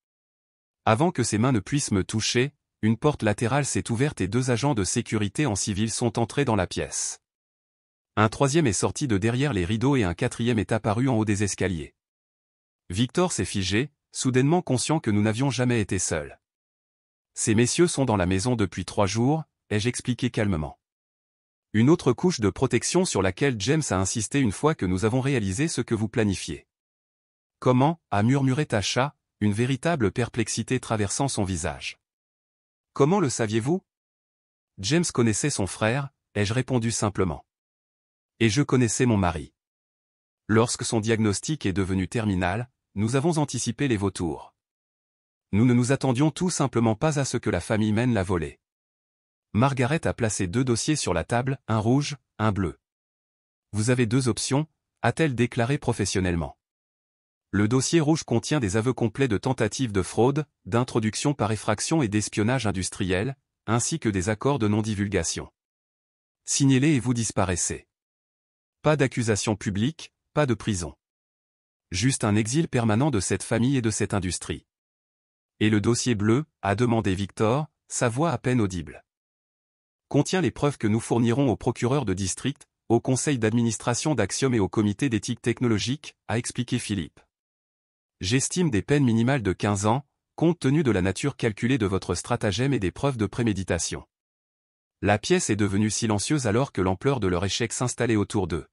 Avant que ses mains ne puissent me toucher, une porte latérale s'est ouverte et 2 agents de sécurité en civil sont entrés dans la pièce. Un troisième est sorti de derrière les rideaux et un quatrième est apparu en haut des escaliers. Victor s'est figé, soudainement conscient que nous n'avions jamais été seuls. Ces messieurs sont dans la maison depuis 3 jours, ai-je expliqué calmement. Une autre couche de protection sur laquelle James a insisté une fois que nous avons réalisé ce que vous planifiez. Comment, a murmuré Tasha, une véritable perplexité traversant son visage. Comment le saviez-vous? James connaissait son frère, ai-je répondu simplement. Et je connaissais mon mari. Lorsque son diagnostic est devenu terminal, nous avons anticipé les vautours. Nous ne nous attendions tout simplement pas à ce que la famille mène la volée. Margaret a placé 2 dossiers sur la table, un rouge, un bleu. Vous avez 2 options, a-t-elle déclaré professionnellement. Le dossier rouge contient des aveux complets de tentatives de fraude, d'introduction par effraction et d'espionnage industriel, ainsi que des accords de non-divulgation. Signez-les et vous disparaissez. Pas d'accusation publique, pas de prison. Juste un exil permanent de cette famille et de cette industrie. Et le dossier bleu, a demandé Victor, sa voix à peine audible. Contient les preuves que nous fournirons au procureur de district, au conseil d'administration d'Axiom et au comité d'éthique technologique, a expliqué Philippe. J'estime des peines minimales de 15 ans, compte tenu de la nature calculée de votre stratagème et des preuves de préméditation. La pièce est devenue silencieuse alors que l'ampleur de leur échec s'installait autour d'eux.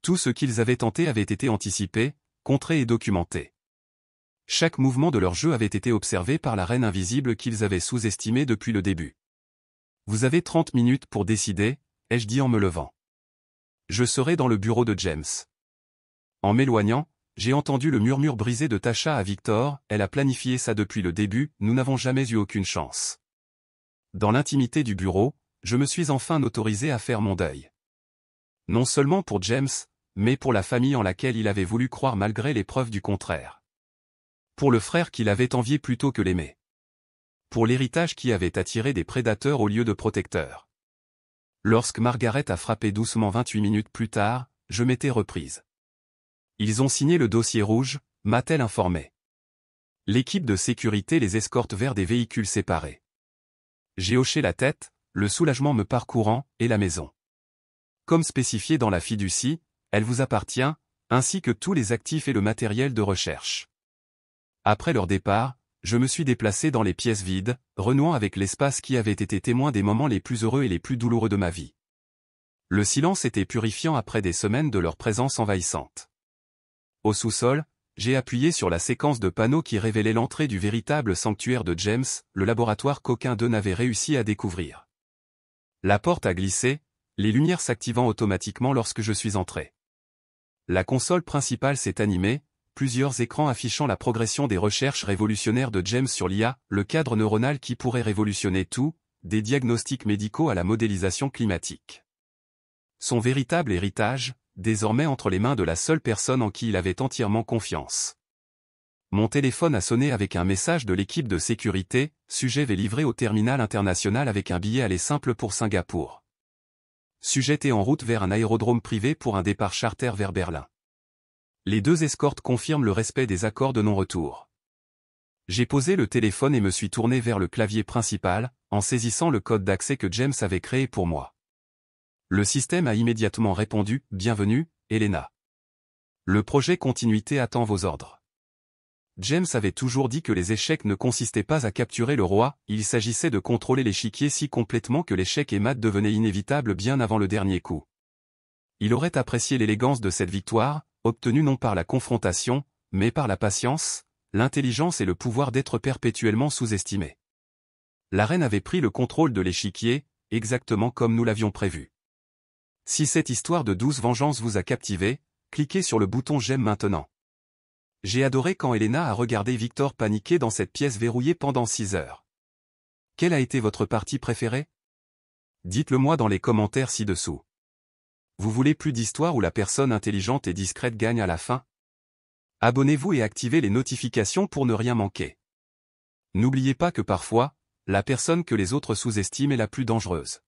Tout ce qu'ils avaient tenté avait été anticipé, contré et documenté. Chaque mouvement de leur jeu avait été observé par la reine invisible qu'ils avaient sous-estimée depuis le début. Vous avez 30 minutes pour décider, ai-je dit en me levant. Je serai dans le bureau de James. En m'éloignant, j'ai entendu le murmure brisé de Tasha à Victor, elle a planifié ça depuis le début, nous n'avons jamais eu aucune chance. Dans l'intimité du bureau, je me suis enfin autorisé à faire mon deuil. Non seulement pour James, mais pour la famille en laquelle il avait voulu croire malgré les preuves du contraire. Pour le frère qu'il avait envié plutôt que l'aimer. Pour l'héritage qui avait attiré des prédateurs au lieu de protecteurs. Lorsque Margaret a frappé doucement 28 minutes plus tard, je m'étais reprise. Ils ont signé le dossier rouge, m'a-t-elle informé. L'équipe de sécurité les escorte vers des véhicules séparés. J'ai hoché la tête, le soulagement me parcourant, et la maison. Comme spécifié dans la fiducie, elle vous appartient, ainsi que tous les actifs et le matériel de recherche. Après leur départ, je me suis déplacé dans les pièces vides, renouant avec l'espace qui avait été témoin des moments les plus heureux et les plus douloureux de ma vie. Le silence était purifiant après des semaines de leur présence envahissante. Au sous-sol, j'ai appuyé sur la séquence de panneaux qui révélait l'entrée du véritable sanctuaire de James, le laboratoire qu'aucun d'eux n'avait réussi à découvrir. La porte a glissé, les lumières s'activant automatiquement lorsque je suis entré. La console principale s'est animée, plusieurs écrans affichant la progression des recherches révolutionnaires de James sur l'IA, le cadre neuronal qui pourrait révolutionner tout, des diagnostics médicaux à la modélisation climatique. Son véritable héritage, désormais entre les mains de la seule personne en qui il avait entièrement confiance. Mon téléphone a sonné avec un message de l'équipe de sécurité, sujet est livré au terminal international avec un billet aller simple pour Singapour. Sujet est en route vers un aérodrome privé pour un départ charter vers Berlin. Les 2 escortes confirment le respect des accords de non-retour. J'ai posé le téléphone et me suis tourné vers le clavier principal, en saisissant le code d'accès que James avait créé pour moi. Le système a immédiatement répondu « Bienvenue, Elena. Le projet Continuité attend vos ordres. » James avait toujours dit que les échecs ne consistaient pas à capturer le roi, il s'agissait de contrôler l'échiquier si complètement que l'échec et mat devenait inévitable bien avant le dernier coup. Il aurait apprécié l'élégance de cette victoire, obtenue non par la confrontation, mais par la patience, l'intelligence et le pouvoir d'être perpétuellement sous-estimé. La reine avait pris le contrôle de l'échiquier, exactement comme nous l'avions prévu. Si cette histoire de douce vengeance vous a captivé, cliquez sur le bouton j'aime maintenant. J'ai adoré quand Elena a regardé Victor paniquer dans cette pièce verrouillée pendant 6 heures. Quelle a été votre partie préférée? Dites-le moi dans les commentaires ci-dessous. Vous voulez plus d'histoires où la personne intelligente et discrète gagne à la fin? Abonnez-vous et activez les notifications pour ne rien manquer. N'oubliez pas que parfois, la personne que les autres sous-estiment est la plus dangereuse.